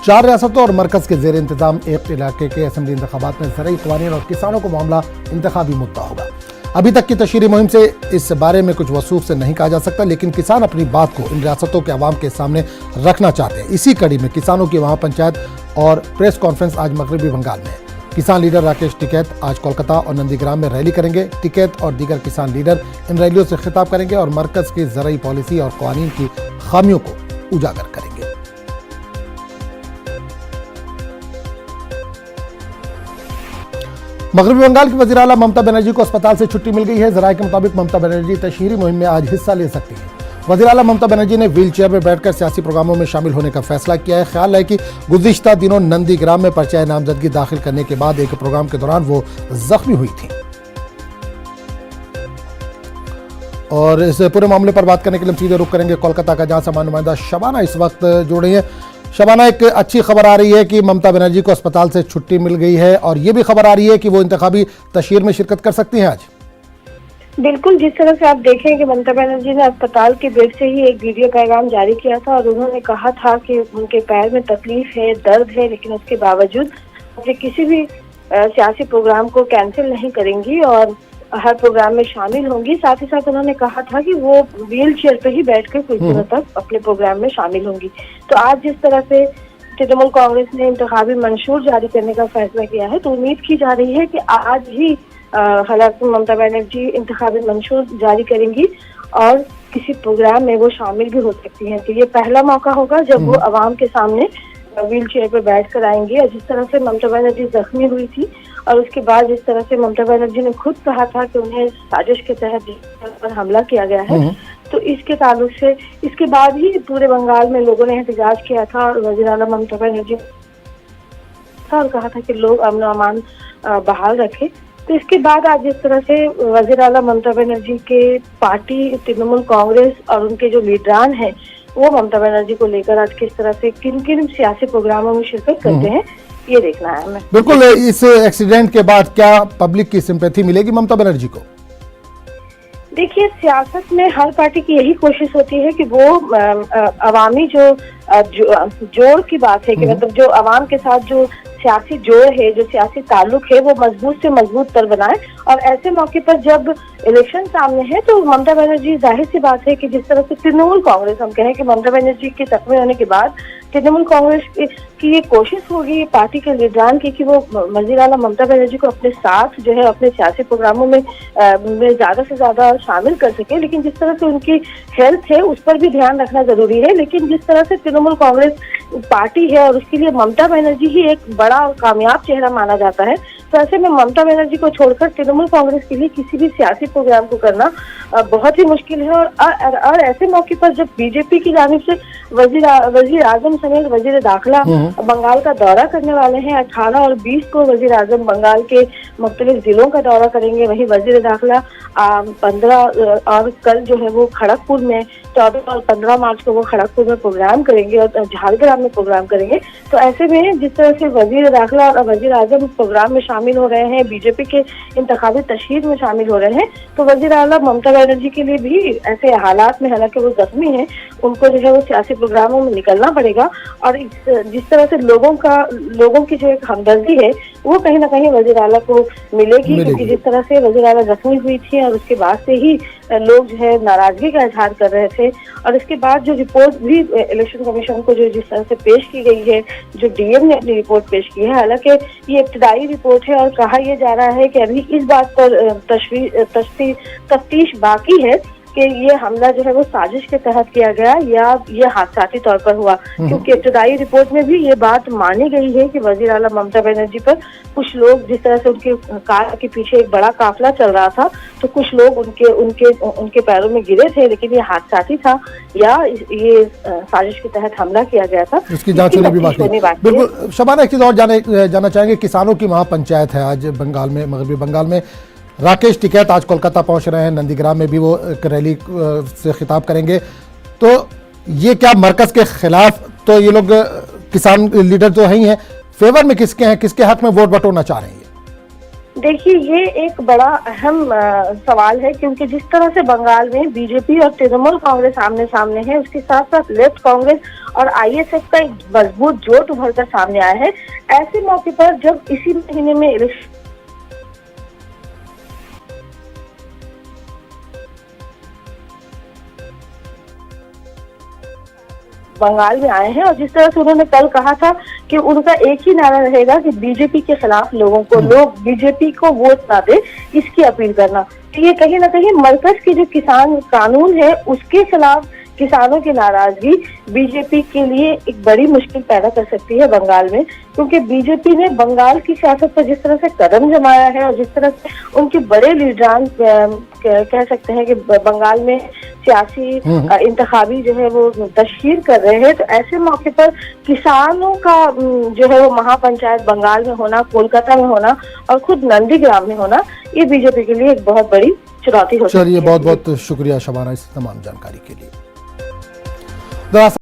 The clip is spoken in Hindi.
4 रियासतों और मरकज के जेर इंतजाम एक इलाके के असेंबली इंतखाबात में ज़रूरी कवानीन और किसानों को मामला इंतखाबी मुद्दा होगा। अभी तक की तशहीरी मुहिम से इस बारे में कुछ वसूख से नहीं कहा जा सकता, लेकिन किसान अपनी बात को इन रियासतों के अवाम के सामने रखना चाहते हैं। इसी कड़ी में किसानों की वहाँ पंचायत और प्रेस कॉन्फ्रेंस आज मगरबी बंगाल में। किसान लीडर राकेश टिकैत आज कोलकाता और नंदीग्राम में रैली करेंगे। टिकैत और दीगर किसान लीडर इन रैलियों से खिताब करेंगे और मरकज की ज़रूरी पॉलिसी और कवानीन की खामियों को उजागर करेंगे। मगरबी बंगाल की वज़ीर आला ममता बनर्जी को अस्पताल से छुट्टी मिल गई है। ज़राए के मुताबिक ममता बनर्जी तशहीरी मुहिम में आज हिस्सा ले सकती हैं। वज़ीर आला ममता बनर्जी ने व्हील चेयर में बैठकर सियासी प्रोग्रामों में शामिल होने का फैसला किया है। ख्याल है कि गुज़िश्ता दिनों नंदीग्राम में पर्चा नामजदगी दाखिल करने के बाद एक प्रोग्राम के दौरान वो जख्मी हुई थी। और इस पूरे मामले पर बात करने के लिए हम सीधे रुख करेंगे कोलकाता का, जहां समाज नुमाइंदा शबाना इस वक्त जुड़ रही है। शबाना, एक अच्छी खबर आ रही है कि ममता बनर्जी को अस्पताल से छुट्टी मिल गई है और ये भी खबर आ रही है कि वो इंतखाबी तशहीर में शिरकत कर सकती हैं आज। बिल्कुल, जिस तरह से आप देखें कि ममता बनर्जी ने अस्पताल के बेड से ही एक वीडियो पैगाम जारी किया था और उन्होंने कहा था कि उनके पैर में तकलीफ है, दर्द है, लेकिन उसके बावजूद वे किसी भी सियासी प्रोग्राम को कैंसिल नहीं करेंगी और हर प्रोग्राम में शामिल होंगी। साथ ही साथ उन्होंने कहा था कि वो व्हील चेयर पर ही बैठकर कुछ दिनों तक अपने प्रोग्राम में शामिल होंगी। तो आज जिस तरह से तृणमूल कांग्रेस ने इंतखाबी मंशूर जारी करने का फैसला किया है, तो उम्मीद की जा रही है कि आज ही हालांकि ममता बनर्जी इंतखाबी मंशूर जारी करेंगी और किसी प्रोग्राम में वो शामिल भी हो सकती हैं। तो ये पहला मौका होगा जब वो अवाम के सामने व्हील चेयर पर बैठ कर आएंगी। और जिस तरह से ममता बनर्जी जख्मी हुई थी और उसके बाद जिस तरह से ममता बनर्जी ने खुद कहा था कि उन्हें साजिश के तहत पर हमला किया गया है, तो इसके ताल्लुक से इसके बाद ही पूरे बंगाल में लोगों ने एहतजाज किया था और वज़ीर आला ममता बनर्जी और कहा था कि लोग अमन अमान बहाल रखें। तो इसके बाद आज जिस तरह से वज़ीर आला ममता बनर्जी के पार्टी तृणमूल कांग्रेस और उनके जो लीडरान हैं वो ममता बनर्जी को लेकर आज किस तरह से किन किन सियासी प्रोग्रामों में शिरकत करते हैं, ये देखना है हमें। बिल्कुल, इस एक्सीडेंट के बाद क्या पब्लिक की सिंपैथी मिलेगी ममता बनर्जी को? देखिए, सियासत में हर पार्टी की यही कोशिश होती है कि वो अवामी जो जोड़ की बात है कि मतलब जो अवाम के साथ जो सियासी जोड़ है, जो सियासी ताल्लुक है, वो मजबूत से मजबूत तर बनाए। और ऐसे मौके पर जब इलेक्शन सामने है तो ममता बनर्जी, जाहिर सी बात है कि जिस तरह से तृणमूल कांग्रेस, हम कहें कि ममता बनर्जी के जख्मी होने के बाद तृणमूल कांग्रेस की ये कोशिश होगी पार्टी के लीडरान की कि वो वज़ीर आला ममता बनर्जी को अपने साथ जो है अपने सियासी प्रोग्रामों में ज्यादा से ज्यादा शामिल कर सके। लेकिन जिस तरह से उनकी हेल्थ है उस पर भी ध्यान रखना जरूरी है। लेकिन जिस तरह से तृणमूल कांग्रेस पार्टी है और उसके लिए ममता बनर्जी ही एक बड़ा और कामयाब चेहरा माना जाता है, तो ऐसे में ममता बनर्जी को छोड़कर तृणमूल कांग्रेस के लिए किसी भी सियासी प्रोग्राम को करना बहुत ही मुश्किल है। और ऐसे मौके पर जब बीजेपी की जानिब से वजीर आजम समेत वजीर दाखिला बंगाल का दौरा करने वाले हैं, 18 और 20 को वजीर आजम बंगाल के मुख्तलिफ जिलों का दौरा करेंगे। वहीं वजीर दाखिला 15 और कल जो है वो खड़गपुर में, 14 और 15 मार्च को वो खड़गपुर में प्रोग्राम करेंगे और झारग्राम में प्रोग्राम करेंगे। तो ऐसे में जिस तरह से वजीर दाखिला और वजीर आजम प्रोग्राम में शामिल हो रहे हैं, बीजेपी के इंतखाबी तशहीर में शामिल हो रहे हैं, तो वजीर आला ममता बनर्जी के लिए भी ऐसे हालात में, हालांकि वो जख्मी हैं, उनको जो है वो सियासी प्रोग्रामों में निकलना पड़ेगा। और जिस तरह से लोगों की जो एक हमदर्दी है वो कहीं ना कहीं वज़ीर आला को मिलेगी, क्योंकि जिस तरह से वज़ीर आला जख्मी हुई थी और उसके बाद से ही लोग जो है नाराजगी का इजहार कर रहे थे। और इसके बाद जो रिपोर्ट भी इलेक्शन कमीशन को जो जिस तरह से पेश की गई है, जो डीएम ने अपनी रिपोर्ट पेश की है, हालांकि ये इब्तिदाई रिपोर्ट है और कहा यह जा रहा है कि अभी इस बात पर तफ्तीश बाकी है कि ये हमला जो है वो साजिश के तहत किया गया या ये हादसाती तौर पर हुआ। क्योंकि इब्तिदाई रिपोर्ट में भी ये बात मानी गई है कि वज़ीर आला ममता बनर्जी पर कुछ लोग, जिस तरह से उनके कार के पीछे एक बड़ा काफिला चल रहा था, तो कुछ लोग उनके पैरों में गिरे थे, लेकिन ये हादसाती था या ये साजिश के तहत हमला किया गया था, इसकी जांच होनी भी बाकी है। बिल्कुल शबाना, एक चीज और जानना चाहेंगे, किसानों की महापंचायत है आज बंगाल में, मगरबी बंगाल में। राकेश टिकैत आज कोलकाता पहुंच रहे हैं, नंदीग्राम में भी वो एक रैली से खिताब करेंगे। तो ये क्या मरकज के खिलाफ, तो ये लोग किसान लीडर जो हैं, फेवर में किसके हैं, किसके हक में वोट बटोरना चाह रहे हैं? देखिए, ये एक बड़ा अहम सवाल है, क्योंकि जिस तरह से बंगाल में बीजेपी और तृणमूल कांग्रेस आमने सामने है, उसके साथ साथ लेफ्ट कांग्रेस और आईएसएफ का एक मजबूत जोट उभर कर सामने आया है। ऐसे मौके पर जब इसी महीने में इलेक्शन बंगाल में आए हैं, और जिस तरह से उन्होंने कल कहा था कि उनका एक ही नारा रहेगा कि बीजेपी के खिलाफ लोग बीजेपी को वोट ना दे, इसकी अपील करना। तो ये कहीं ना कहीं मरकज की जो किसान कानून है उसके खिलाफ किसानों की नाराजगी बीजेपी के लिए एक बड़ी मुश्किल पैदा कर सकती है बंगाल में, क्योंकि बीजेपी ने बंगाल की सियासत पर जिस तरह से कदम जमाया है और जिस तरह से उनके बड़े लीडरान कह सकते हैं कि बंगाल में सियासी इंतखाबी जो है वो तशहीर कर रहे हैं, तो ऐसे मौके पर किसानों का जो है वो महापंचायत बंगाल में होना, कोलकाता में होना और खुद नंदीग्राम में होना, ये बीजेपी के लिए एक बहुत बड़ी चुनौती हो सकती है। चलिए, बहुत बहुत शुक्रिया शबाना इस तमाम जानकारी के लिए। दरअसल